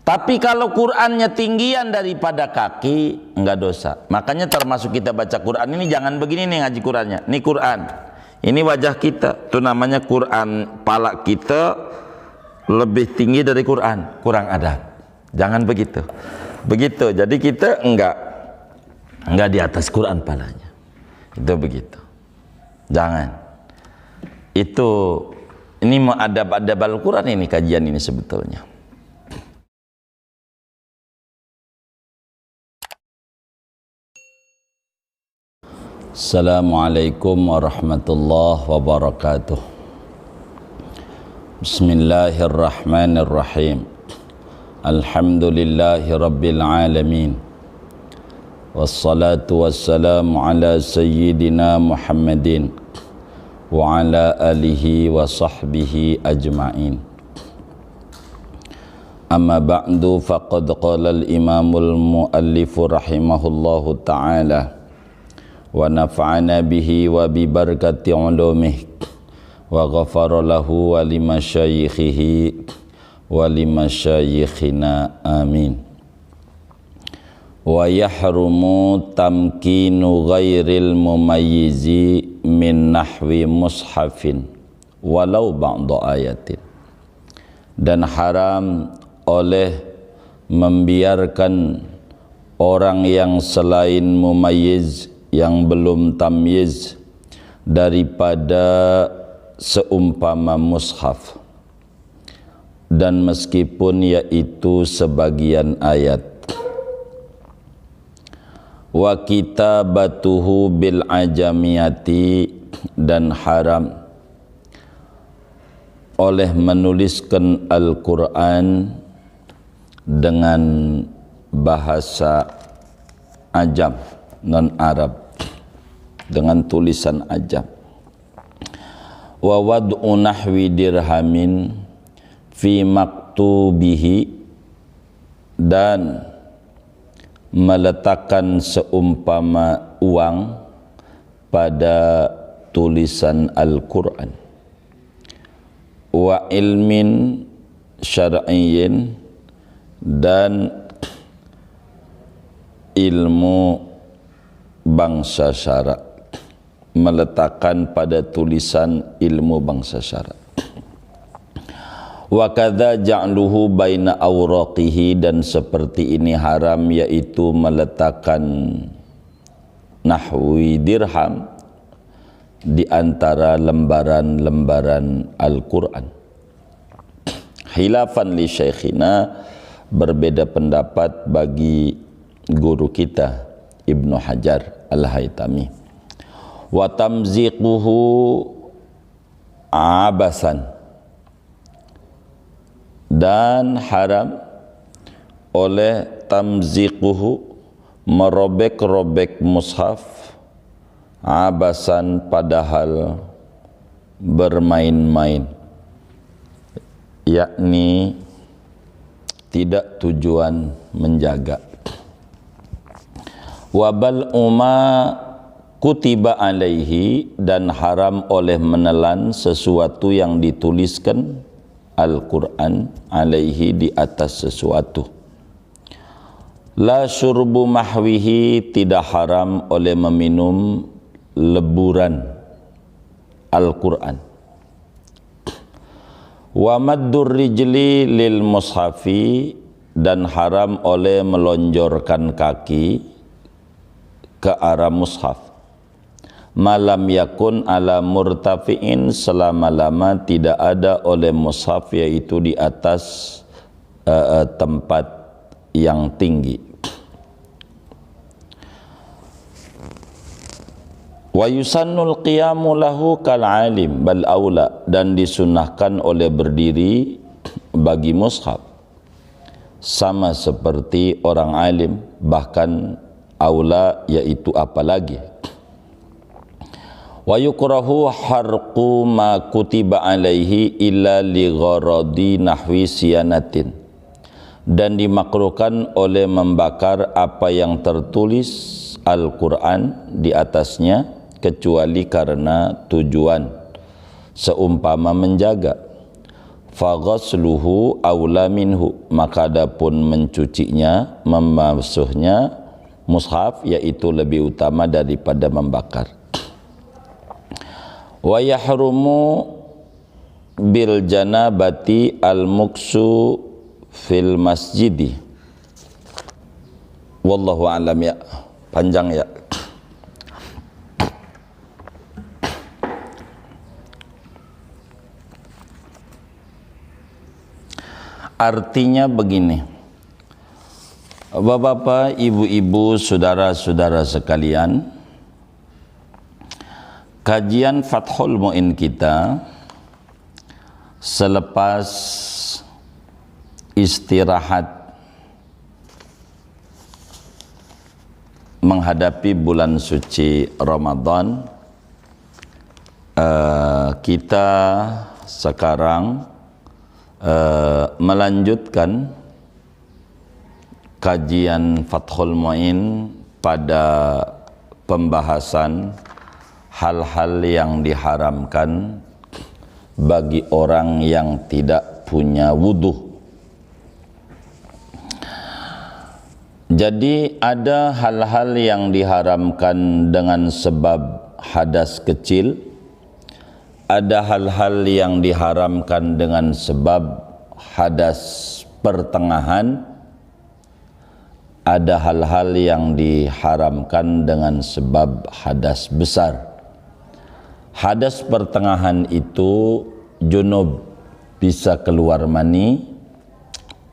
Tapi kalau Qur'annya tinggian daripada kaki, enggak dosa. Makanya termasuk kita baca Qur'an ini jangan begini nih ngaji Qur'annya. Ini Qur'an, ini wajah kita, itu namanya Qur'an. Pala kita lebih tinggi dari Qur'an, kurang adab. Jangan begitu. Begitu. Jadi kita enggak di atas Qur'an palanya. Itu begitu. Jangan. Ini mau adab-adab Al-Qur'an ini kajian ini sebetulnya. Assalamualaikum warahmatullahi wabarakatuh. Bismillahirrahmanirrahim. Alhamdulillahi rabbil alamin. Wassalatu wassalamu ala sayyidina Muhammadin wa ala alihi wa sahbihi ajma'in. Amma ba'du faqad qala al-imamul muallifu rahimahullahu ta'ala wa nafa'ana bihi wa bi barakati ulumih wa ghafara lahu wa limasyayikhihi wa limasyayikhina amin. Wa yahrumu tamkinu ghairil mumayyizi min nahwi mushafin walau ba'da ayatin, dan haram oleh membiarkan orang yang selain mumayyiz, yang belum tamyiz, daripada seumpama mushaf, dan meskipun yaitu sebagian ayat. Wa kitabatuhu bil ajamiyati, dan haram oleh menuliskan Al-Quran dengan bahasa ajam, non-Arab, dengan tulisan ajam. Wa wad'u nahwi dirhamin fi maktubihi, dan meletakkan seumpama uang pada tulisan Al-Quran. Wa ilmin syar'iyyin, dan ilmu bangsa syarak, meletakkan pada tulisan ilmu bangsa syarak. Wa kadza ja'luhu baina awraqihi, dan seperti ini haram, yaitu meletakkan nahwi dirham di antara lembaran-lembaran Al-Quran. Khilafan li syekhina, berbeda pendapat bagi guru kita Ibnu Hajar Al-Haytami. Wa tamziquhu abasan, dan haram oleh tamziquhu, merobek-robek mushaf, abasan, padahal bermain-main, yakni tidak tujuan menjaga. Wabal kutiba alaihi, dan haram oleh menelan sesuatu yang dituliskan Al-Quran alaihi, di atas sesuatu. La syurbu mahwihi, tidak haram oleh meminum leburan Al-Quran. Wa maddur rijli lil mushafi, dan haram oleh melonjorkan kaki ke arah mushaf. Malam yakun ala murtafi'in, selama-lama tidak ada oleh mushaf, yaitu di atas tempat yang tinggi. Wa yusannul qiyamu lahu kal alim bal aula, dan disunahkan oleh berdiri bagi mushaf sama seperti orang alim, bahkan aula, yaitu apalagi. Wa yukrahu harqu ma kutiba alaihi illa li gharadi nahwi siyanatin, dan dimakruhkan oleh membakar apa yang tertulis Al-Quran di atasnya, kecuali karena tujuan seumpama menjaga. faghasluhu aula minhu, maka adapun mencucinya, membasuhnya mushaf yaitu lebih utama daripada membakar. Wa yahrumu bil janabati al muksu fil masjidi. Wallahu alam ya. Panjang ya. Artinya begini, bapak-bapak, ibu-ibu, saudara-saudara sekalian, kajian Fathul Mu'in kita selepas istirahat menghadapi bulan suci Ramadan, kita sekarang melanjutkan kajian Fathul Mu'in pada pembahasan hal-hal yang diharamkan bagi orang yang tidak punya wudu. Jadi ada hal-hal yang diharamkan dengan sebab hadas kecil, ada hal-hal yang diharamkan dengan sebab hadas pertengahan, ada hal-hal yang diharamkan dengan sebab hadas besar. Hadas pertengahan itu junub, bisa keluar mani,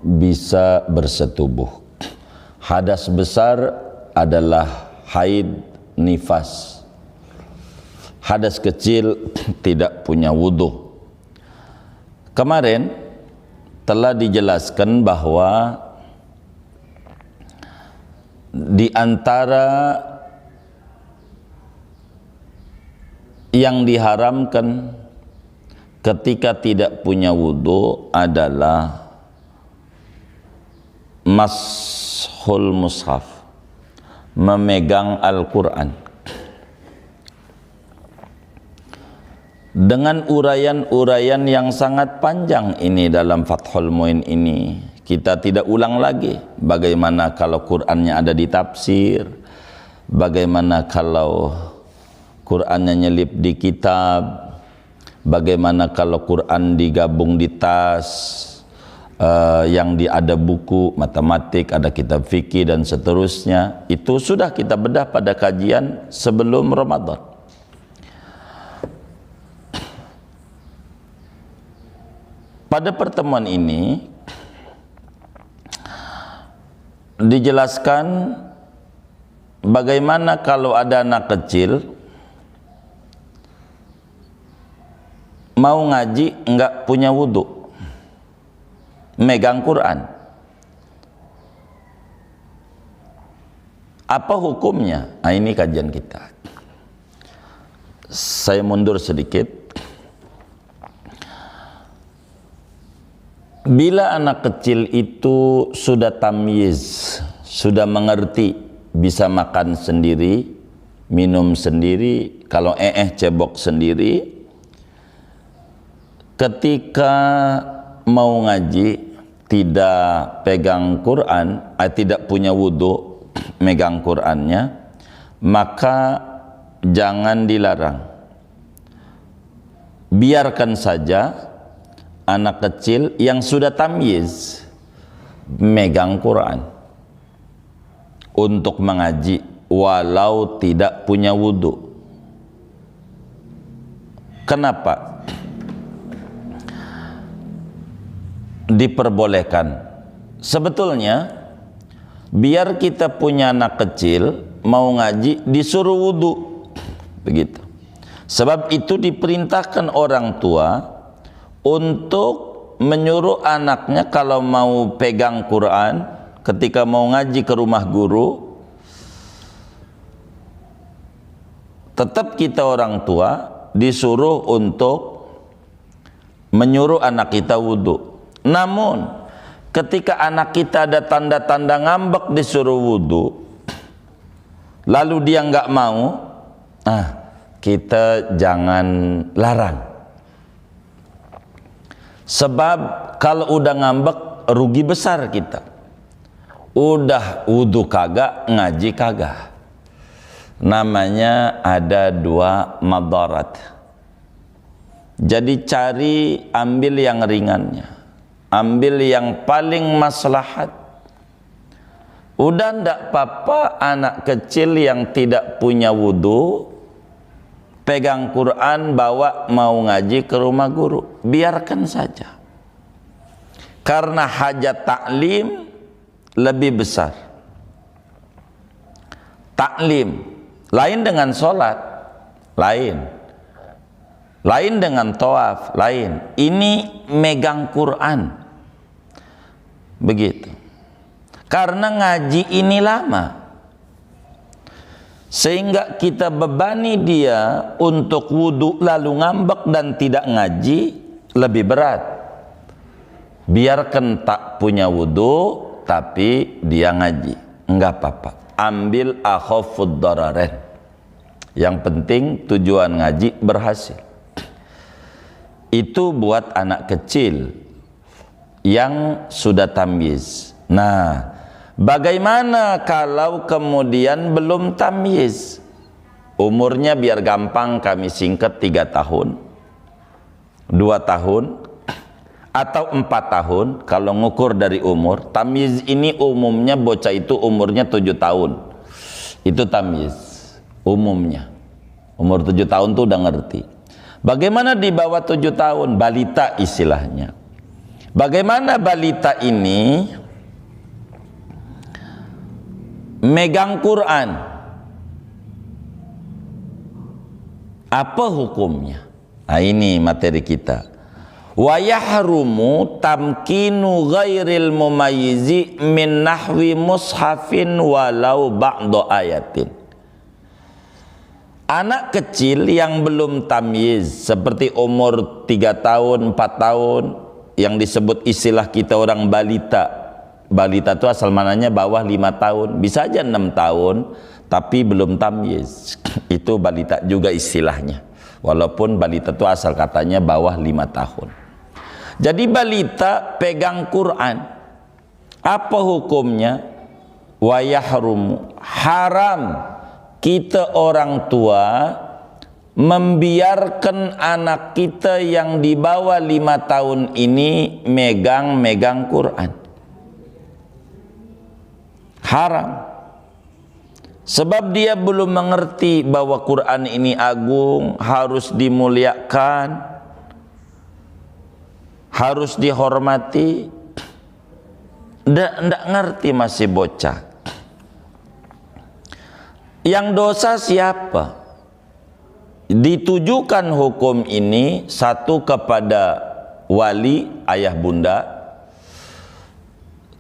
bisa bersetubuh. Hadas besar adalah haid, nifas. Hadas kecil tidak punya wudu. Kemarin telah dijelaskan bahwa di antara yang diharamkan ketika tidak punya wudu adalah mashul mushaf, memegang Al-Quran. Dengan uraian-uraian yang sangat panjang ini dalam Fathul Mu'in ini, kita tidak ulang lagi. Bagaimana kalau Qur'annya ada di tafsir, bagaimana kalau Qur'annya nyelip di kitab, bagaimana kalau Qur'an digabung di tas, yang ada buku matematik, ada kitab fikih dan seterusnya. Itu sudah kita bedah pada kajian sebelum Ramadan. Pada pertemuan ini dijelaskan bagaimana kalau ada anak kecil mau ngaji enggak punya wudu, megang Quran. Apa hukumnya? Nah, ini kajian kita. Saya mundur sedikit. Bila anak kecil itu sudah tamyiz, sudah mengerti, bisa makan sendiri, minum sendiri, kalau cebok sendiri, ketika mau ngaji tidak pegang Quran, tidak punya wudu, megang Qurannya, maka jangan dilarang. Biarkan saja anak kecil yang sudah tamyiz megang Quran untuk mengaji walau tidak punya wudu. Kenapa? Diperbolehkan. Sebetulnya biar kita punya anak kecil mau ngaji disuruh wudu, begitu. Sebab itu diperintahkan orang tua untuk menyuruh anaknya kalau mau pegang Quran, ketika mau ngaji ke rumah guru, tetap kita orang tua disuruh untuk menyuruh anak kita wudu. Namun ketika anak kita ada tanda-tanda ngambek disuruh wudu, lalu dia nggak mau, kita jangan larang. Sebab kalau udah ngambek rugi besar kita. Udah wudu kagak, ngaji kagak. Namanya ada dua madarat. Jadi cari ambil yang ringannya, ambil yang paling maslahat. Udah ndak apa-apa anak kecil yang tidak punya wudu pegang Quran bawa mau ngaji ke rumah guru, biarkan saja. Karena hajat taklim lebih besar. Taklim lain dengan sholat, lain dengan tawaf, lain. Ini megang Quran, begitu. Karena ngaji ini lama, sehingga kita bebani dia untuk wudu lalu ngambek dan tidak ngaji lebih berat. Biarkan tak punya wudu tapi dia ngaji, enggak apa-apa. Ambil akhafud dararain. Yang penting tujuan ngaji berhasil. Itu buat anak kecil yang sudah tamyiz. Nah, bagaimana kalau kemudian belum tamyiz? Umurnya biar gampang kami singkat 3 tahun, 2 tahun, atau 4 tahun. Kalau ngukur dari umur, tamyiz ini umumnya bocah itu umurnya 7 tahun. Itu tamyiz umumnya. Umur 7 tahun tuh udah ngerti. Bagaimana di bawah 7 tahun? Balita istilahnya. Bagaimana balita ini megang Quran? Apa hukumnya? Nah, ini materi kita. Wa yahrumu tamkinu ghairil mumayyizi min nahwi mushafin walau ba'da ayatin. Anak kecil yang belum tamyiz seperti umur 3 tahun, 4 tahun, yang disebut istilah kita orang balita. Balita itu asal mananya bawah 5 tahun, bisa aja 6 tahun tapi belum tamyiz. Itu balita juga istilahnya. Walaupun balita itu asal katanya bawah 5 tahun. Jadi balita pegang Quran. Apa hukumnya? Wa yahrumu, haram kita orang tua membiarkan anak kita yang di bawah 5 tahun ini megang Quran. Haram. Sebab dia belum mengerti bahwa Quran ini agung, harus dimuliakan, harus dihormati. Ndak ngerti, masih bocah. Yang dosa siapa? Ditujukan hukum ini satu kepada wali, ayah bunda,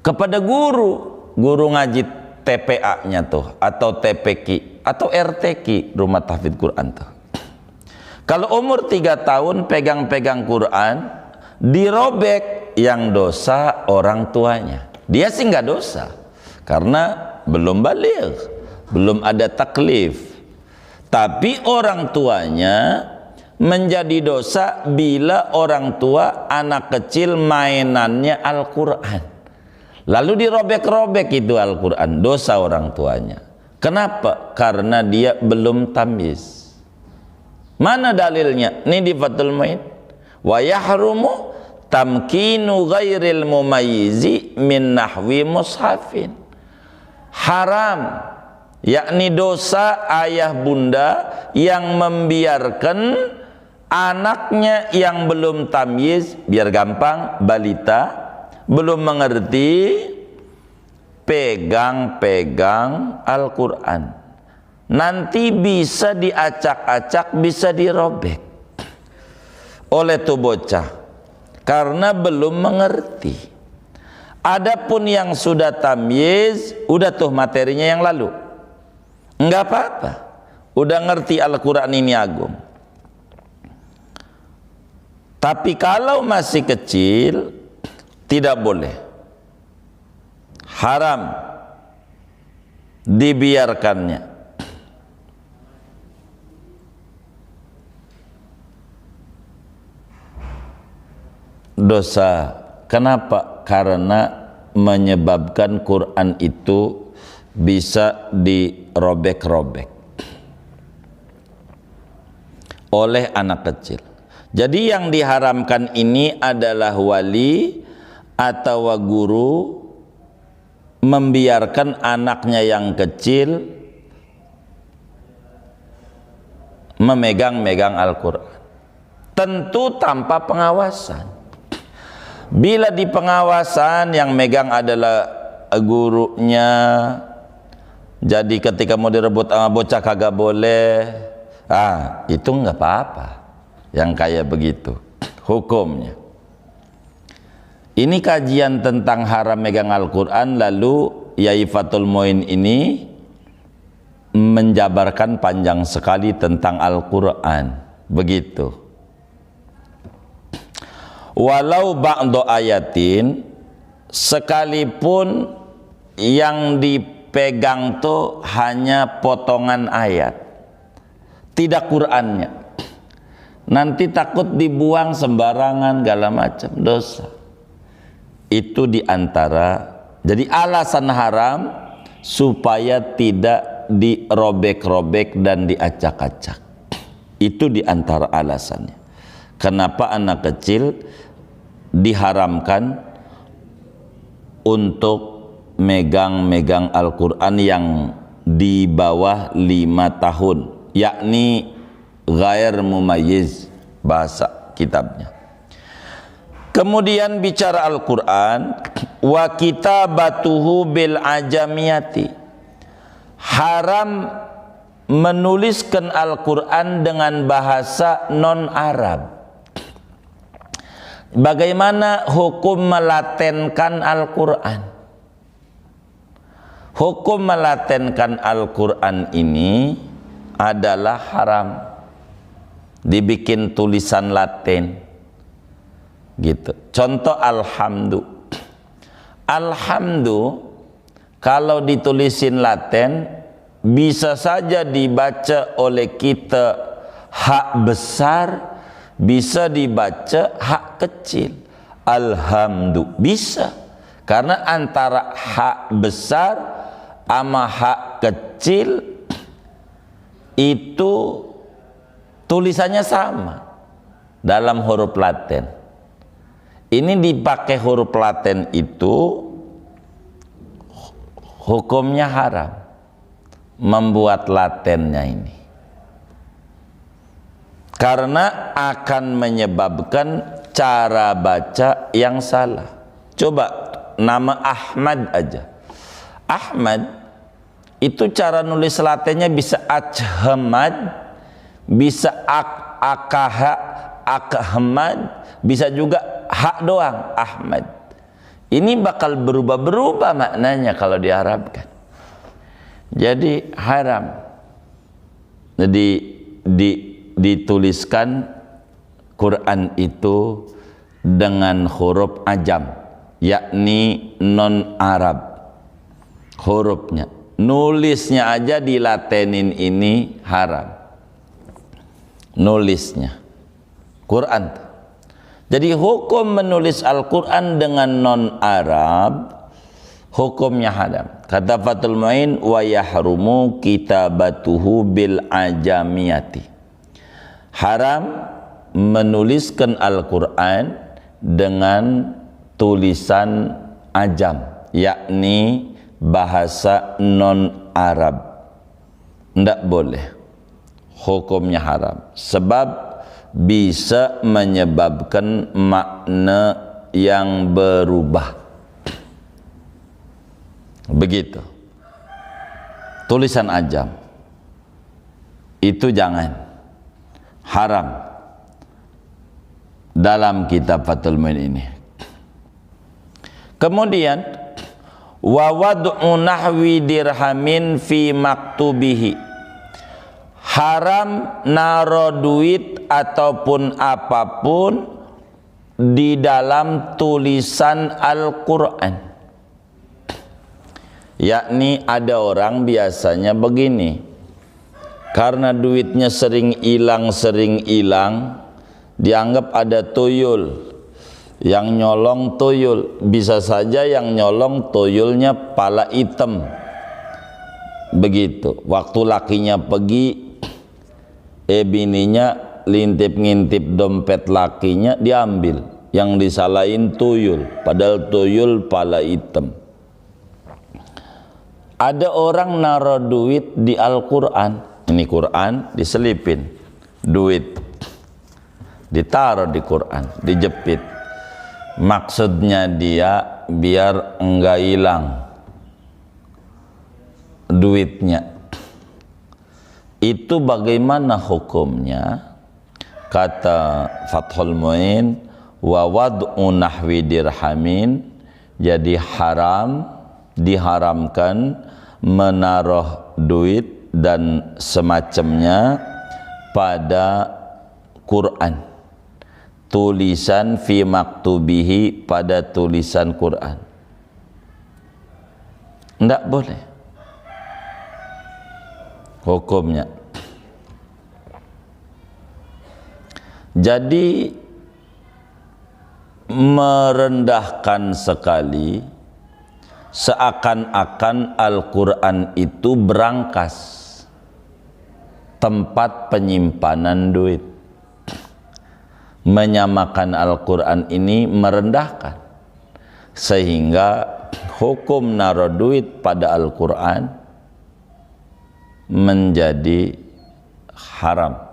kepada guru ngaji TPA-nya tuh, atau TPQ, atau RTQ, rumah tahfidz Quran tuh. Kalau umur 3 tahun pegang-pegang Quran, dirobek, yang dosa orang tuanya. Dia sih nggak dosa, karena belum baligh, belum ada taklif. Tapi orang tuanya menjadi dosa bila orang tua anak kecil mainannya Al-Quran, lalu dirobek-robek itu Al-Quran, dosa orang tuanya. Kenapa? Karena dia belum tamyiz. Mana dalilnya? Ini di Fathul Mu'in. Wa yahrumu tamkinu ghairil mumayyizi min nahwi mushafin. Haram, yakni dosa ayah bunda yang membiarkan anaknya yang belum tamyiz, biar gampang, balita, belum mengerti, pegang-pegang Al-Quran. Nanti bisa diacak-acak, bisa dirobek oleh tuh bocah karena belum mengerti. Adapun yang sudah tamyiz, udah tuh materinya yang lalu, enggak apa-apa, udah ngerti Al-Quran ini agung. Tapi kalau masih kecil, tidak boleh, haram dibiarkannya. dosa. Kenapa? Karena menyebabkan Quran itu bisa dirobek-robek oleh anak kecil. Jadi yang diharamkan ini adalah wali atau guru membiarkan anaknya yang kecil memegang-megang Al-Quran, tentu tanpa pengawasan. Bila di pengawasan yang megang adalah gurunya, jadi ketika mau direbut sama bocah kagak boleh, itu nggak apa-apa. Yang kayak begitu hukumnya. Ini kajian tentang haram megang Al-Quran. Lalu Yai Fathul Muin ini menjabarkan panjang sekali tentang Al-Quran. Begitu. Walau ba'du ayatin, sekalipun yang dipegang tuh hanya potongan ayat, tidak Qur'annya, nanti takut dibuang sembarangan segala macam, dosa. Itu diantara, jadi alasan haram supaya tidak dirobek-robek dan diacak-acak. Itu diantara alasannya. Kenapa anak kecil diharamkan untuk megang-megang Al-Quran yang di bawah 5 tahun, yakni ghair mumayyiz, bahasa kitabnya. Kemudian bicara Al-Quran, wa kitabatuhu bil ajamiyati, haram menuliskan Al-Quran dengan bahasa non-Arab. Bagaimana hukum melatenkan Al-Quran? Hukum melatenkan Al-Quran ini adalah haram. Dibikin tulisan Latin gitu. Contoh alhamdu. Alhamdu kalau ditulisin Latin bisa saja dibaca oleh kita hak besar, bisa dibaca hak kecil. Alhamdu bisa, karena antara hak besar sama hak kecil itu tulisannya sama dalam huruf Latin. Ini dipakai huruf Latin itu hukumnya haram, membuat Latinnya ini, karena akan menyebabkan cara baca yang salah. Coba nama Ahmad aja. Ahmad itu cara nulis Latinnya bisa Ahmad, bisa Ahmad, bisa juga hak doang Ahmad. Ini bakal berubah-berubah maknanya kalau diarabkan. Jadi haram. Jadi dituliskan Quran itu dengan huruf ajam, yakni non-Arab hurufnya. Nulisnya aja dilatenin, ini haram. Nulisnya Quran. Jadi hukum menulis Al-Quran dengan non-Arab hukumnya haram. Kata Fathul Muin, wa yahrumu kitabatuhu bil ajamiyati, haram menuliskan Al-Quran dengan tulisan ajam, yakni bahasa non-Arab. Tidak boleh, hukumnya haram, sebab bisa menyebabkan makna yang berubah. Begitu. Tulisan ajam itu jangan, haram dalam kitab Fathul Muin ini. Kemudian wa wad'u nahwi dirhamin fi maktubihi, haram naro duit ataupun apapun di dalam tulisan Al-Quran. Yakni ada orang biasanya begini, karena duitnya sering hilang, dianggap ada tuyul Yang nyolong tuyul, bisa saja yang nyolong tuyulnya pala hitam. Begitu. Waktu lakinya pergi, bininya lintip-ngintip dompet lakinya, diambil. Yang disalahin tuyul, padahal tuyul pala hitam. Ada orang naruh duit di Al-Quran. Ini Quran diselipin duit, ditaruh di Quran, dijepit. Maksudnya dia biar enggak hilang duitnya. Itu bagaimana hukumnya? Kata Fathul Muin, wa wad'u nahwi dirhamin, jadi haram, diharamkan menaruh duit dan semacamnya pada Quran, tulisan fi maktubihi, pada tulisan Quran. Tidak boleh hukumnya. Jadi merendahkan sekali, seakan-akan Al-Quran itu berangkas, tempat penyimpanan duit. Menyamakan Al-Quran ini merendahkan, sehingga hukum naruh duit pada Al-Quran menjadi haram.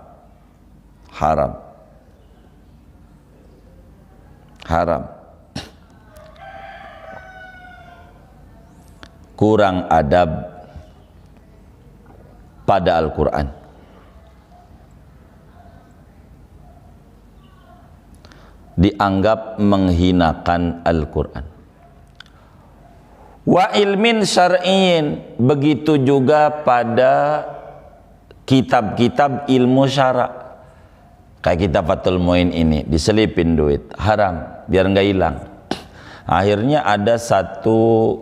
Kurang adab pada Al-Quran. Dianggap menghinakan Al-Quran. Wa ilmin syar'iyyin, begitu juga pada kitab-kitab ilmu syara'. Kayak kitab Fathul Muin ini, diselipin duit, haram, biar nggak hilang. Akhirnya ada satu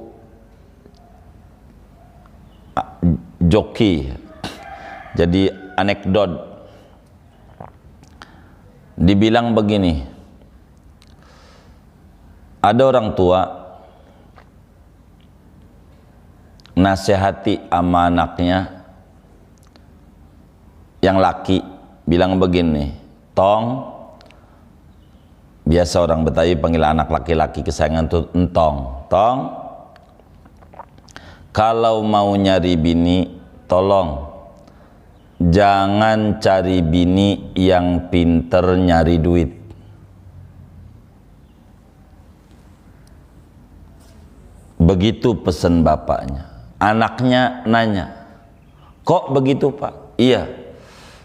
joki, jadi anekdot, dibilang begini, ada orang tua nasihati sama anaknya yang laki, bilang begini, tong, biasa orang Betawi panggil anak laki-laki kesayangan tuh entong, tong, kalau mau nyari bini, tolong jangan cari bini yang pinter nyari duit. Begitu pesan bapaknya. Anaknya nanya, kok begitu Pak? Iya,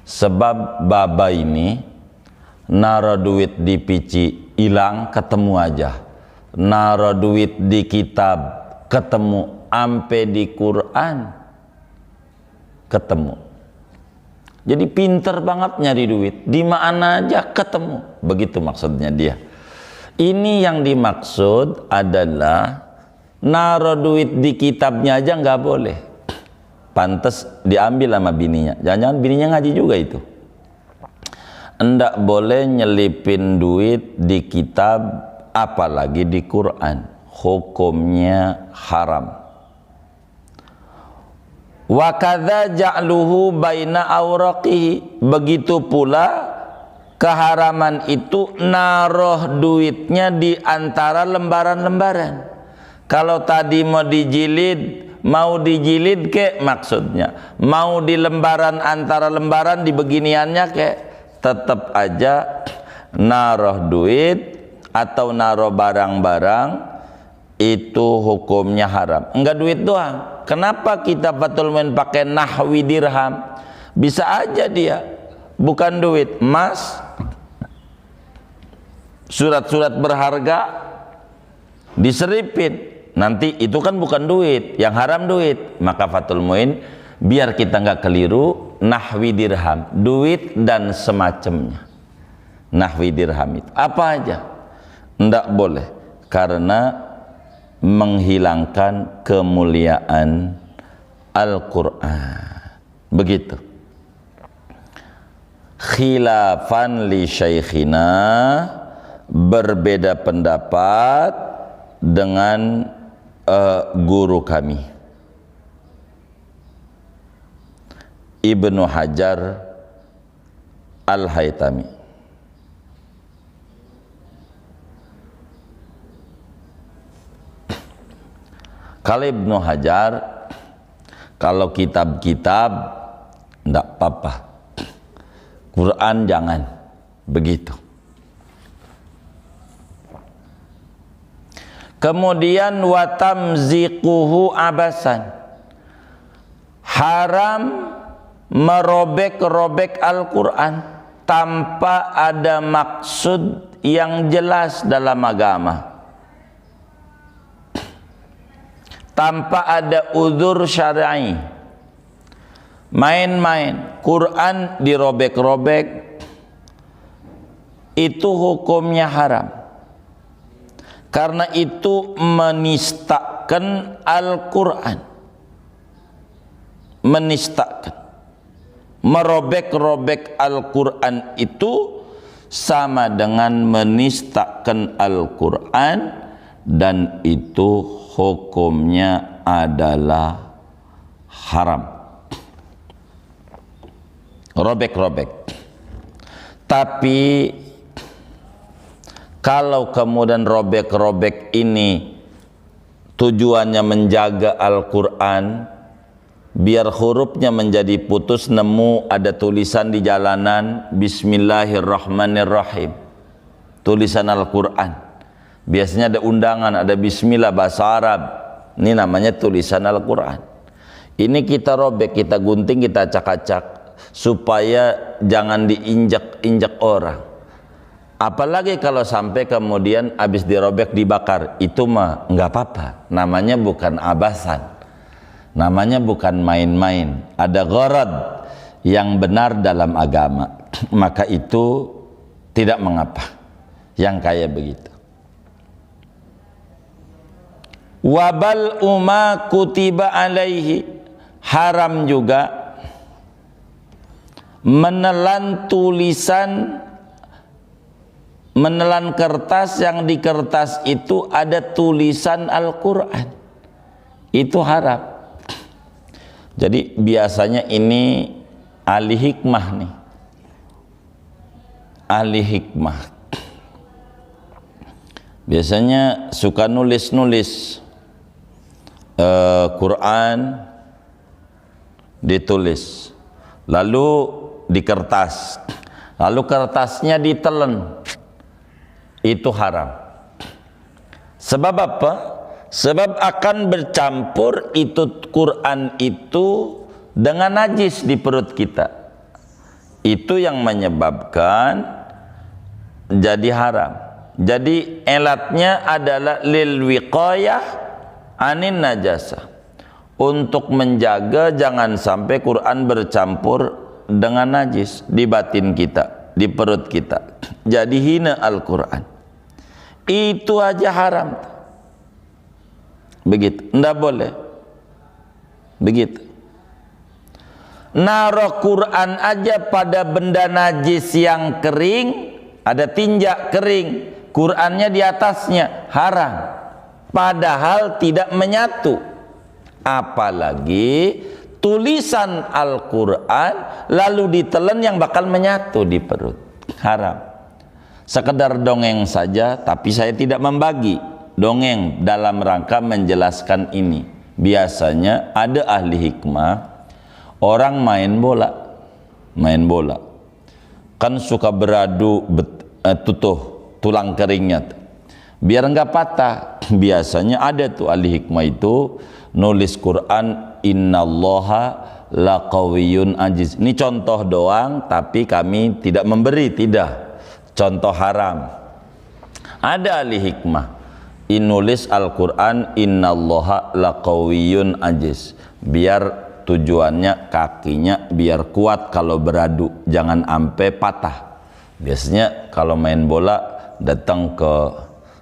sebab baba ini naruh duit di pici, hilang, ketemu aja. Naruh duit di kitab, ketemu. Ampe di Quran, ketemu. Jadi pinter banget nyari duit, di mana aja ketemu. Begitu maksudnya dia. Ini yang dimaksud adalah naruh duit di kitabnya aja nggak boleh. Pantes diambil sama bininya. Jangan-jangan bininya ngaji juga itu. Nggak boleh nyelipin duit di kitab, apalagi di Quran. Hukumnya haram. Wa kadza ja'luhu baina awraqihi, begitu pula keharaman itu naruh duitnya di antara lembaran-lembaran. Kalau tadi mau dijilid ke, maksudnya mau di lembaran, antara lembaran di beginiannya ke, tetap aja naruh duit atau naruh barang-barang itu hukumnya haram. Enggak duit doang. Kenapa kita Fathul Muin pakai nahwi dirham? Bisa aja dia bukan duit, emas, surat-surat berharga diseripin. Nanti itu kan bukan duit, yang haram duit. Maka Fathul Muin biar kita nggak keliru, nahwi dirham, duit dan semacamnya. Nahwi dirham itu apa aja nggak boleh, karena menghilangkan kemuliaan Al-Quran. Begitu. Khilafan li syaikhina berbeda pendapat dengan guru kami Ibnu Hajar Al-Haytami. Kalau Ibnu Hajar, kalau kitab-kitab enggak apa-apa, Quran jangan begitu. Kemudian watamziquhu abasan, haram merobek-robek Al-Quran tanpa ada maksud yang jelas dalam agama, tanpa ada uzur syar'i. Main-main Quran dirobek-robek, itu hukumnya haram, karena itu menistakan Al-Quran. Menistakan, merobek-robek Al-Quran itu sama dengan menistakan Al-Quran, dan itu hukumnya adalah haram. Robek-robek. Tapi kalau kemudian robek-robek ini tujuannya menjaga Al-Quran, biar hurufnya menjadi putus, nemu ada tulisan di jalanan Bismillahirrahmanirrahim, tulisan Al-Quran, biasanya ada undangan, ada bismillah bahasa Arab, ini namanya tulisan Al-Quran. Ini kita robek, kita gunting, kita acak-acak supaya jangan diinjak-injak orang. Apalagi kalau sampai kemudian habis dirobek dibakar, itu mah nggak apa-apa, namanya bukan abasan, namanya bukan main-main, ada gharad yang benar dalam agama, maka itu tidak mengapa yang kayak begitu. Wabal umma kutiba alaihi, haram juga menelan tulisan, menelan kertas yang di kertas itu ada tulisan Al-Quran, itu haram. Jadi biasanya ini ahli hikmah nih, ahli hikmah biasanya suka nulis-nulis Quran, ditulis lalu di kertas, lalu kertasnya ditelen, itu haram. Sebab apa? Sebab akan bercampur itu Quran itu dengan najis di perut kita, itu yang menyebabkan jadi haram. Jadi elatnya adalah lil wiqayah anin najasah, untuk menjaga jangan sampai Quran bercampur dengan najis di batin kita, di perut kita, jadi hina Al-Quran. Itu aja haram, begitu, ndak boleh begitu. Naruh Quran aja pada benda najis yang kering, ada tinjak kering, Qurannya di atasnya, haram, padahal tidak menyatu. Apalagi tulisan Al-Quran lalu ditelan yang bakal menyatu di perut, haram. Sekedar dongeng saja, tapi saya tidak membagi dongeng dalam rangka menjelaskan ini. Biasanya ada ahli hikmah, orang main bola kan suka beradu tutuh tulang keringnya biar enggak patah. Biasanya ada tuh ahli hikmah itu nulis Quran, innallaha laqawiyyun aziz. Ini contoh doang, tapi kami tidak memberi, tidak, contoh haram. Ada ahli hikmah nulis Al-Quran innallaha laqawiyyun aziz, biar tujuannya kakinya biar kuat kalau beradu, jangan ampe patah. Biasanya kalau main bola datang ke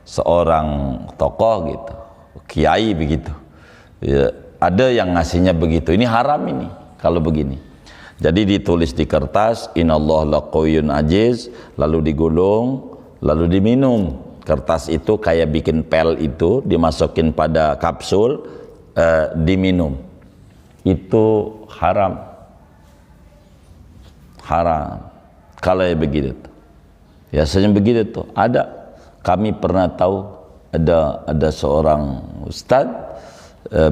seorang tokoh gitu, kiai begitu ya, ada yang ngasihnya begitu. Ini haram ini kalau begini. Jadi ditulis di kertas innallaha laqawiyyun aziz, lalu digulung, lalu diminum. Kertas itu kayak bikin pel itu, dimasukin pada kapsul, diminum. Itu haram. Haram. Kalau ya begitu. Biasanya begitu tuh. Kami pernah tahu ada seorang ustadz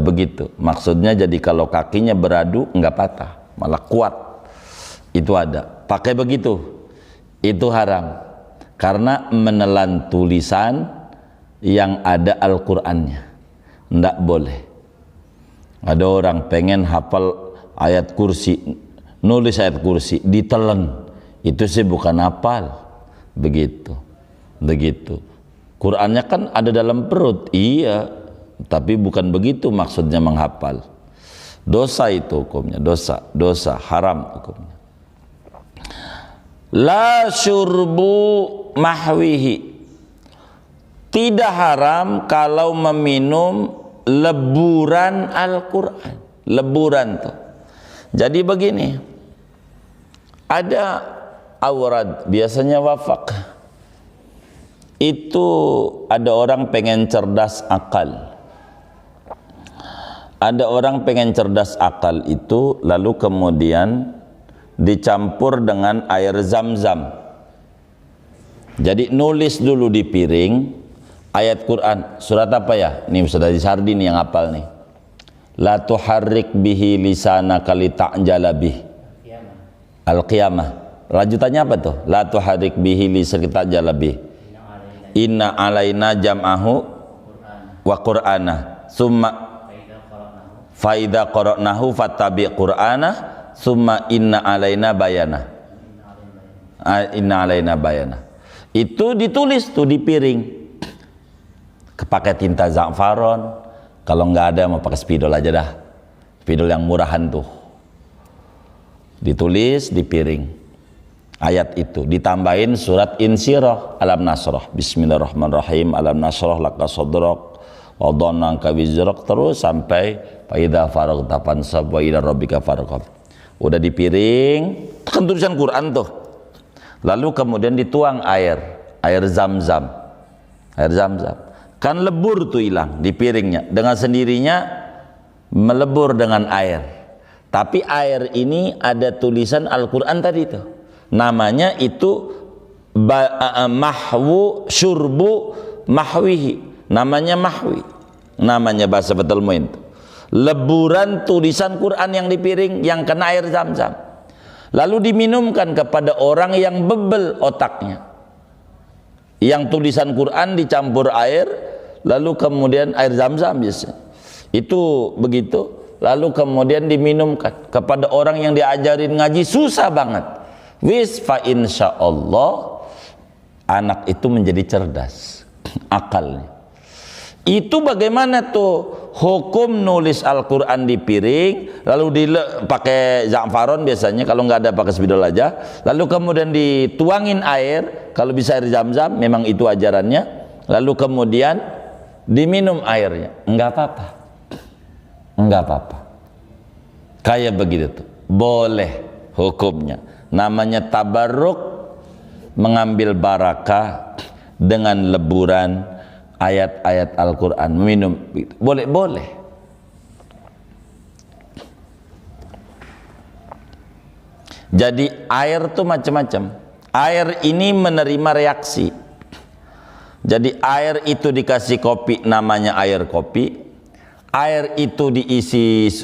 begitu. Maksudnya jadi kalau kakinya beradu enggak patah, malah kuat. Itu ada. Pakai begitu. Itu haram. Karena menelan tulisan yang ada Al-Qur'annya. Enggak boleh. Ada orang pengen hafal ayat kursi, nulis ayat kursi, ditelan. Itu sih bukan hafal. Begitu. Qur'annya kan ada dalam perut, iya, tapi bukan begitu maksudnya menghafal. Dosa itu hukumnya, dosa haram hukumnya. La syurbu mahwihi, tidak haram kalau meminum leburan Al-Quran. Leburan tuh. Jadi begini, ada aurad, biasanya wafak. Itu ada orang pengen cerdas akal. Ada orang pengen cerdas akal itu, lalu kemudian dicampur dengan air zam-zam. Jadi nulis dulu di piring ayat Quran, surat apa ya? Ini sudah di Sardini yang hafal nih. La tuharrik bihi lisanaka lita'jala bih. Al-Qiyamah. Lanjutannya apa tuh? La tuharrik bihi lisanaka lita'jala bih. Inna alaina jam'ahu wa qur'ana summa faida qara'nahu fattabi qur'ana summa inna alaina bayana. Inna alaina bayana. Itu ditulis tuh di piring, pakai tinta za'faron. Kalau nggak ada mau pakai spidol aja dah, spidol yang murahan tuh. Ditulis di piring ayat itu, ditambahin surat Insyirah, alam nasrah, bismillahirrahmanirrahim, alam nasrah laka sadrak wa dhanna anka wizrak, terus sampai fa idza faraghta fansab wa ila rabbika farghab. Udah di piring, kan tulisan Quran tuh. Lalu kemudian dituang air zam-zam. Air zam-zam. Kan lebur tuh hilang di piringnya. Dengan sendirinya melebur dengan air. Tapi air ini ada tulisan Al-Quran tadi tuh. Namanya itu mahwu syurbu mahwihi. Namanya mahwi. Namanya bahasa Batul Muin. Leburan tulisan Quran yang di piring yang kena air zam-zam. Lalu diminumkan kepada orang yang bebel otaknya. Yang tulisan Quran dicampur air, lalu kemudian air zam-zam biasanya. Itu begitu. Lalu kemudian diminumkan kepada orang yang diajarin ngaji susah banget. Wis fa insyaallah anak itu menjadi cerdas akalnya. Itu bagaimana tuh hukum nulis Al-Quran di piring, lalu pakai za'faron biasanya, kalau nggak ada pakai spidol aja, lalu kemudian dituangin air, kalau bisa air zam-zam, memang itu ajarannya, lalu kemudian diminum airnya, nggak apa-apa, nggak apa-apa, kayak begitu tuh, boleh hukumnya. Namanya tabarruk, mengambil barakah dengan leburan ayat-ayat Al-Quran, minum, boleh. Jadi air tuh macam-macam. Air ini menerima reaksi. Jadi air itu dikasih kopi, namanya air kopi. Air itu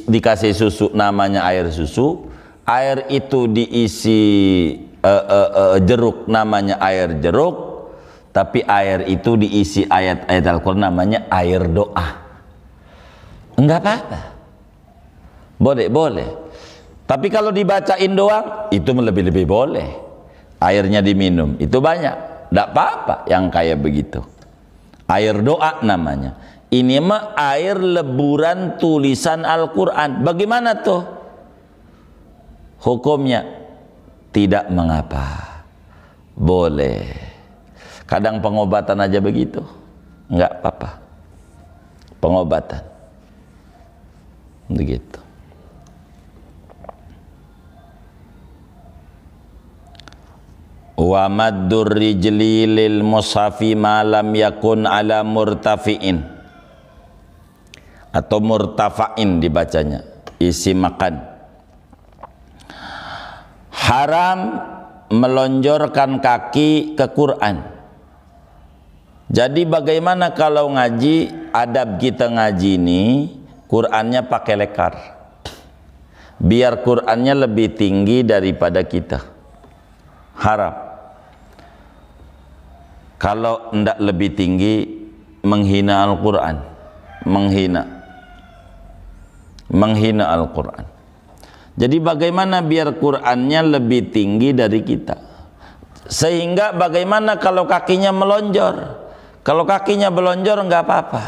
dikasih susu, namanya air susu. Air itu diisi jeruk, namanya air jeruk. Tapi air itu diisi ayat-ayat Al-Quran, namanya air doa. Enggak apa-apa, boleh. Tapi kalau dibacain doang, itu lebih boleh. Airnya diminum, itu banyak, enggak apa-apa yang kayak begitu. Air doa namanya. Ini mah air leburan tulisan Al-Quran. Bagaimana tuh hukumnya? Tidak mengapa, boleh. Kadang pengobatan aja begitu, enggak apa-apa, pengobatan begitu. Wa maddur rijli lil mushafi ma lam yakun ala murtafi'in, atau murtafa'in dibacanya, isi makan. Haram melonjorkan kaki ke Quran. Jadi bagaimana kalau ngaji, adab kita ngaji ini Qurannya pakai lekar, biar Qurannya lebih tinggi daripada kita. Haram. Kalau tidak lebih tinggi, menghina Al-Quran, menghina Al-Quran. Jadi bagaimana biar Qurannya lebih tinggi dari kita, sehingga bagaimana kalau kakinya melonjor. Kalau kakinya melonjor enggak apa-apa,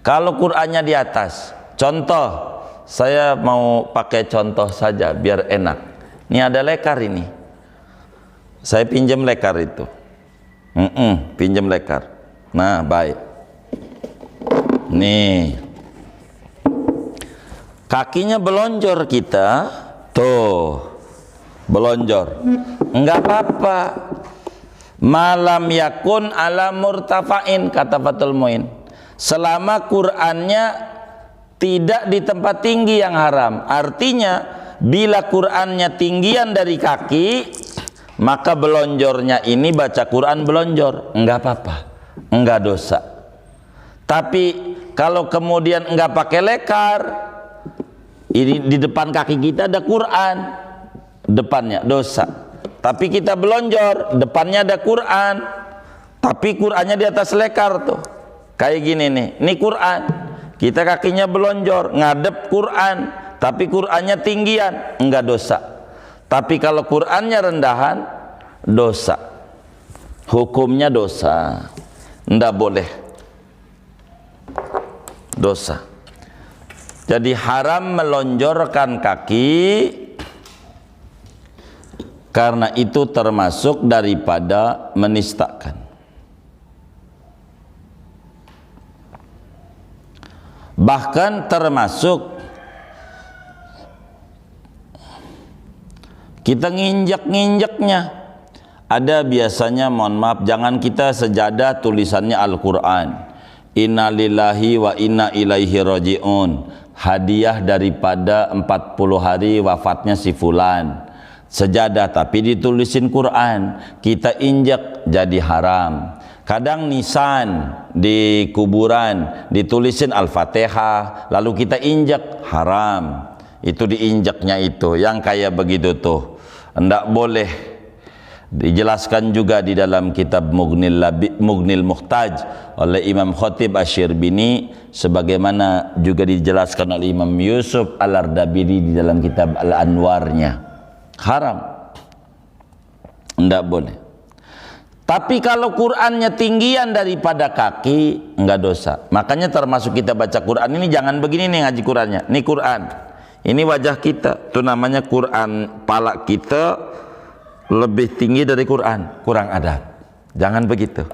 kalau Qurannya di atas. Contoh, saya mau pakai contoh saja biar enak. Ini ada lekar ini, saya pinjam lekar itu. Pinjam lekar. Nah, baik. Nih, kakinya belonjor kita, tuh, belonjor. Enggak apa-apa. Malam yakun ala murtafa'in, kata Fathul Muin. Selama Qur'annya tidak di tempat tinggi yang haram. Artinya, bila Qur'annya tinggian dari kaki, maka belonjornya ini baca Quran belonjor, enggak apa-apa, enggak dosa. Tapi kalau kemudian enggak pakai lekar, ini di depan kaki kita ada Quran, depannya dosa. Tapi kita belonjor, depannya ada Quran, tapi Qurannya di atas lekar tuh, kayak gini nih. Ini Quran, kita kakinya belonjor, ngadep Quran, tapi Qurannya tinggian, enggak dosa. Tapi kalau Qurannya rendahan, dosa. Hukumnya dosa, enggak boleh, dosa. Jadi haram melonjorkan kaki, karena itu termasuk daripada menistakan. Bahkan termasuk kita nginjek-nginjeknya. Ada biasanya, mohon maaf, jangan kita sejadah tulisannya Al-Quran, inna lillahi wa inna ilaihi raji'un, hadiah daripada 40 hari wafatnya si fulan. Sejadah tapi ditulisin Quran, kita injek, jadi haram. Kadang nisan di kuburan ditulisin Al-Fatihah, lalu kita injek, haram. Itu diinjaknya itu, yang kayak begitu tuh enggak boleh. Dijelaskan juga di dalam kitab Mughnil Muhtaj oleh Imam Khatib Asy-Syirbini, sebagaimana juga dijelaskan oleh Imam Yusuf Al-Ardabili di dalam kitab Al-Anwarnya. Haram, enggak boleh. Tapi kalau Qur'annya tinggian daripada kaki, enggak dosa. Makanya termasuk kita baca Qur'an ini jangan begini nih ngaji Qur'annya. Ini Qur'an, ini wajah kita, itu namanya Qur'an. Pala kita lebih tinggi dari Qur'an, kurang adab. Jangan begitu.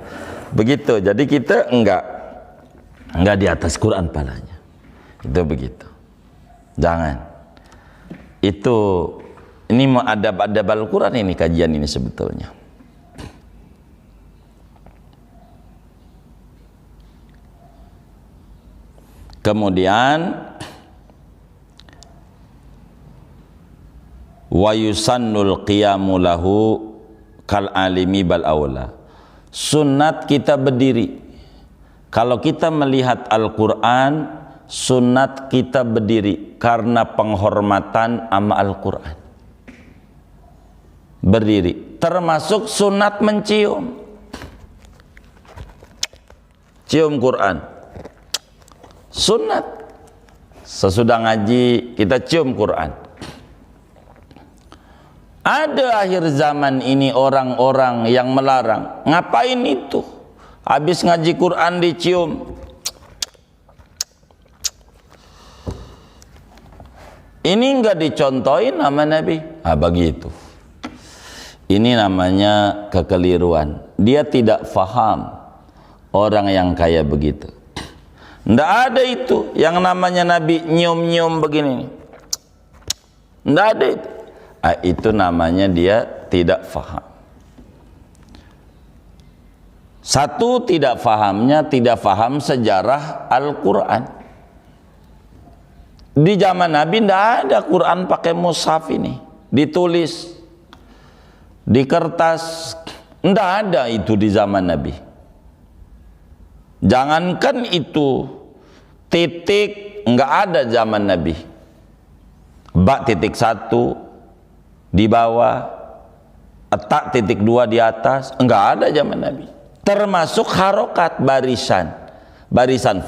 Begitu. Jadi kita enggak di atas Qur'an palanya. Itu begitu. Jangan. Ini mau adab-adab Al-Quran, ini kajian ini sebetulnya. Kemudian wa yusannul qiyamu lahu kal alimi bal aula. Sunnat kita berdiri. Kalau kita melihat Al-Quran, sunnat kita berdiri karena penghormatan sama Al-Quran. Berdiri, termasuk sunat mencium, cium Quran, sunat. Sesudah ngaji kita cium Quran. Ada akhir zaman ini orang-orang yang melarang. Ngapain itu? Habis ngaji Quran dicium. Ini enggak dicontohin sama Nabi. Begitu. Ini namanya kekeliruan. Dia tidak faham orang yang kayak begitu. Nggak ada itu yang namanya Nabi nyium-nyium begini. Nggak ada itu. Itu namanya dia tidak faham. Satu, tidak faham sejarah Al-Quran. Di zaman Nabi tidak ada Quran pakai mushaf ini, ditulis di kertas, tidak ada itu di zaman Nabi. Jangankan itu, titik nggak ada zaman Nabi. Ba titik 1 di bawah, tak titik 2 di atas, nggak ada zaman Nabi. Termasuk harokat barisan,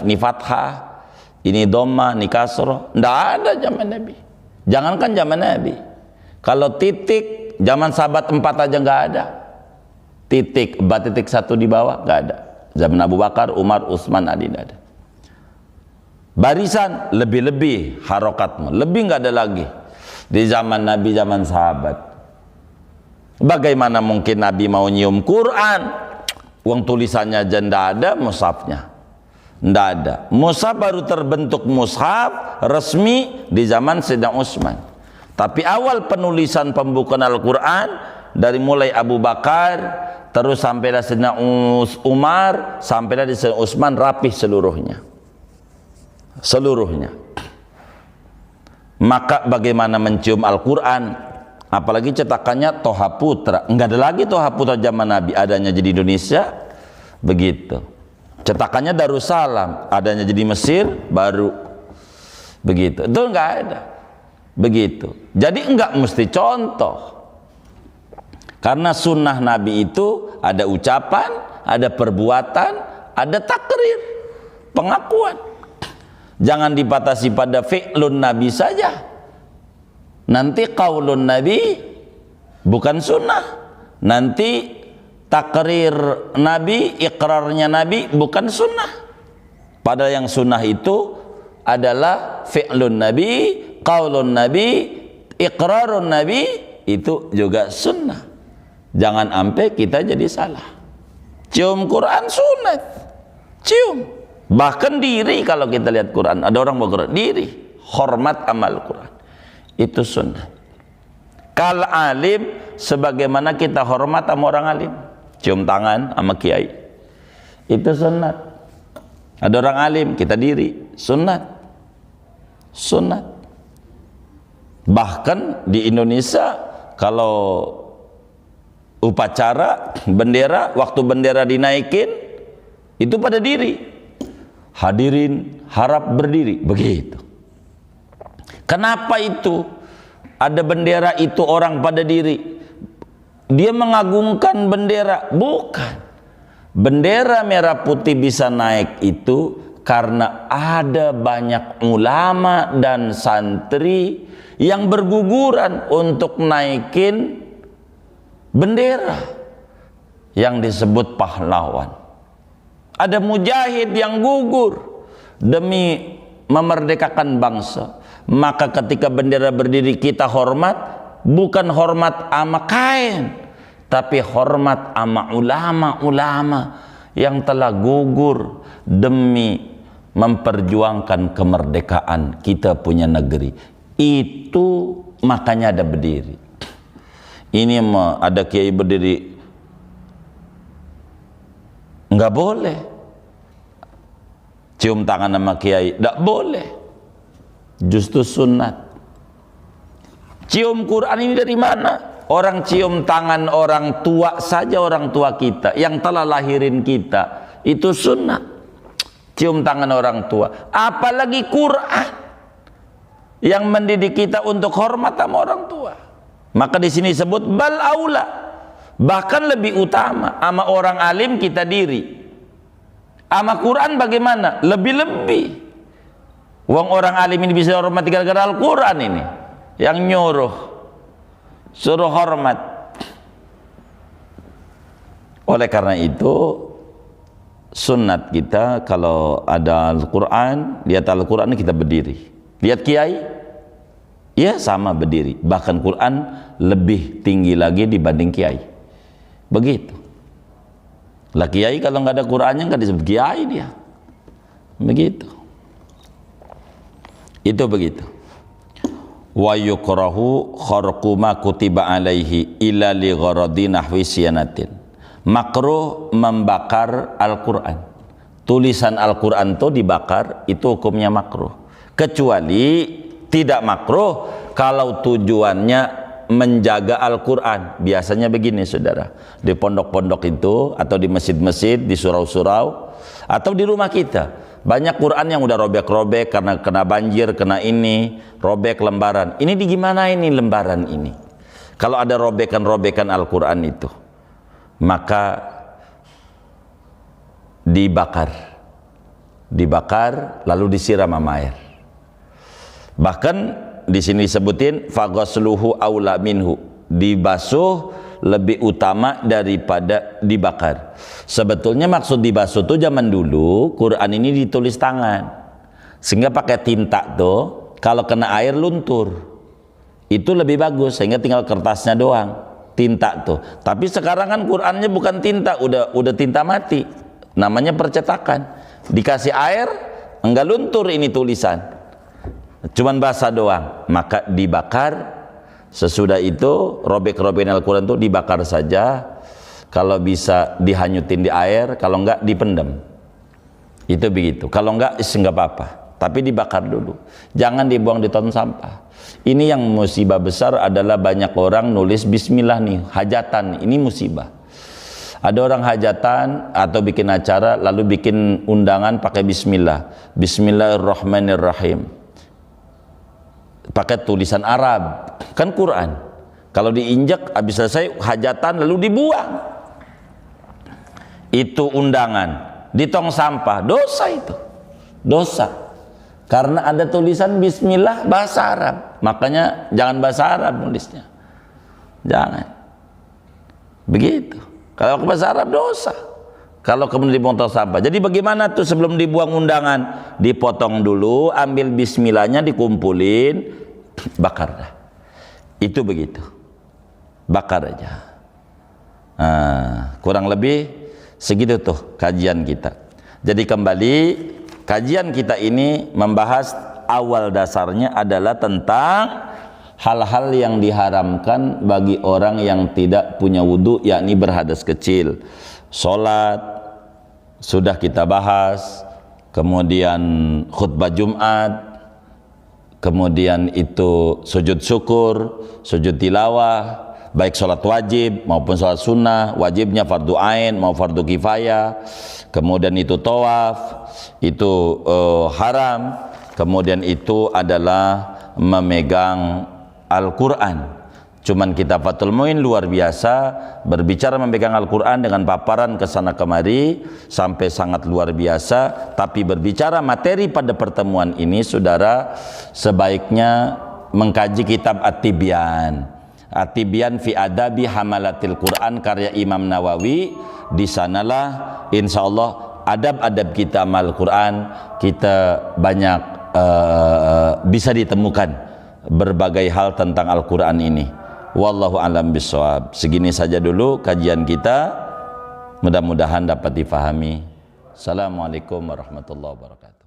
ini fathah, ini dhamma, ini kasroh, nggak ada zaman Nabi. Jangankan zaman Nabi, kalau titik zaman sahabat 4 aja nggak ada. Titik, ba titik 1 di bawah nggak ada. Zaman Abu Bakar, Umar, Utsman, Ali nggak ada. Barisan lebih-lebih harokatmu, lebih nggak ada lagi di zaman Nabi, zaman sahabat. Bagaimana mungkin Nabi mau nyium Quran? Uang tulisannya aja ndak ada, mushafnya ndak ada. Mushaf baru terbentuk mushaf resmi di zaman Sayyidina Utsman. Tapi awal penulisan pembukaan Al-Quran dari mulai Abu Bakar terus sampailah Sayyidina Umar, sampailah di Sayyidina Utsman, rapih seluruhnya. Maka bagaimana mencium Al-Quran? Apalagi cetakannya Toha Putra. Enggak ada lagi Toha Putra zaman Nabi, adanya jadi Indonesia begitu. Cetakannya Darussalam, adanya jadi Mesir baru begitu. Itu enggak ada begitu. Jadi enggak mesti contoh, karena sunnah Nabi itu ada ucapan, ada perbuatan, ada takrir, pengakuan. Jangan dibatasi pada fi'lun Nabi saja. Nanti qaulun Nabi bukan sunnah. Nanti takrir Nabi, ikrarnya Nabi bukan sunnah. Padahal yang sunnah itu adalah fi'lun Nabi, qaulun Nabi, ikrarun Nabi, itu juga sunnah. Jangan sampai kita jadi salah. Cium Quran sunat, cium. Bahkan diri, kalau kita lihat Quran, ada orang bawa Quran, diri, hormat amal Quran, itu sunnah. Kal alim, sebagaimana kita hormat sama orang alim, cium tangan sama kiai, itu sunnat. Ada orang alim, kita diri, sunnat. Bahkan di Indonesia, kalau upacara bendera, waktu bendera dinaikin, itu pada diri. Hadirin harap berdiri, begitu. Kenapa itu? Ada bendera itu orang pada diri. Dia mengagungkan bendera? Bukan. Bendera merah putih bisa naik itu karena ada banyak ulama dan santri yang berguguran untuk naikin bendera yang disebut pahlawan. Ada mujahid yang gugur demi memerdekakan bangsa. Maka ketika bendera berdiri, kita hormat, bukan hormat ama kain, tapi hormat ama ulama-ulama yang telah gugur demi memperjuangkan kemerdekaan kita punya negeri. Itu makanya ada berdiri. Ini ada kiai berdiri, enggak boleh. Cium tangan sama kiai, enggak boleh. Justru sunat. Cium Quran ini dari mana? Orang cium tangan orang tua saja, orang tua kita yang telah lahirin kita, itu sunnah. Cium tangan orang tua, apalagi Quran yang mendidik kita untuk hormat sama orang tua. Maka di sini sebut bal aula, bahkan lebih utama. Sama orang alim kita diri, sama Quran bagaimana? Lebih-lebih. Wong orang alim ini bisa hormat gara-gara Al-Quran ini yang nyuruh, suruh hormat. Oleh karena itu sunnat kita kalau ada Al-Quran, lihat Al-Quran kita berdiri. Lihat kiai, ya sama berdiri. Bahkan Quran lebih tinggi lagi dibanding kiai. Begitu. Lah kiai kalau nggak ada Qurannya nggak disebut kiai dia. Begitu. Itu begitu. Wa yukrahu kharqu ma kutiba alaihi illa li gharadi nahwi siyanatin. Makruh membakar Al-Quran. Tulisan Al-Quran itu dibakar, itu hukumnya makruh. Kecuali tidak makruh kalau tujuannya menjaga Al-Quran. Biasanya begini saudara, di pondok-pondok itu atau di masjid-masjid, di surau-surau atau di rumah kita, banyak Quran yang udah robek-robek karena kena banjir, kena ini, robek lembaran. Ini di gimana ini lembaran ini? Kalau ada robekan-robekan Al-Quran itu, maka dibakar lalu disiram sama air. Bahkan di sini disebutin faghasluhu aula minhu, dibasuh lebih utama daripada dibakar. Sebetulnya maksud dibasuh tuh zaman dulu Quran ini ditulis tangan, sehingga pakai tinta tuh kalau kena air luntur, itu lebih bagus, sehingga tinggal kertasnya doang, tinta tuh. Tapi sekarang kan Qurannya bukan tinta, udah tinta mati, namanya percetakan. Dikasih air enggak luntur ini tulisan, cuman basah doang, maka dibakar. Sesudah itu robek-robekan Al-Quran itu dibakar saja, kalau bisa dihanyutin di air, kalau enggak dipendam. Itu begitu. Kalau enggak enggak apa-apa, tapi dibakar dulu, jangan dibuang di tong sampah. Ini yang musibah besar adalah banyak orang nulis bismillah nih, hajatan, ini musibah. Ada orang hajatan atau bikin acara lalu bikin undangan pakai bismillah, bismillahirrahmanirrahim, pakai tulisan Arab, kan Quran. Kalau diinjak habis selesai hajatan lalu dibuang, itu undangan di tong sampah, dosa itu, dosa. Karena ada tulisan bismillah bahasa Arab, makanya jangan bahasa Arab nulisnya, jangan begitu. Kalau ke bahasa Arab dosa, kalau kemudian dibuang tong sampah. Jadi bagaimana tuh sebelum dibuang undangan? Dipotong dulu, ambil bismillahnya, dikumpulin, bakar dah. Itu begitu, bakar aja. Kurang lebih segitu tuh kajian kita. Jadi kembali, kajian kita ini membahas awal dasarnya adalah tentang hal-hal yang diharamkan bagi orang yang tidak punya wudhu, yakni berhadas kecil. Sholat sudah kita bahas, kemudian khutbah Jumat, kemudian itu sujud syukur, sujud tilawah, baik sholat wajib maupun sholat sunnah, wajibnya fardu ain mau fardu kifayah, kemudian itu tawaf, itu haram, kemudian itu adalah memegang Al-Quran. Cuman kita Fathul Muin luar biasa, berbicara memegang Al-Quran dengan paparan kesana kemari sampai sangat luar biasa. Tapi berbicara materi pada pertemuan ini, saudara, sebaiknya mengkaji kitab At-Tibyan, At-Tibyan fi Adabi Hamalatil Quran karya Imam Nawawi. Di sanalah insya Allah adab-adab kita amal Quran kita banyak bisa ditemukan berbagai hal tentang Al-Quran ini. Wallahu a'lam bishawab. Segini saja dulu kajian kita, mudah-mudahan dapat difahami. Assalamualaikum warahmatullahi wabarakatuh.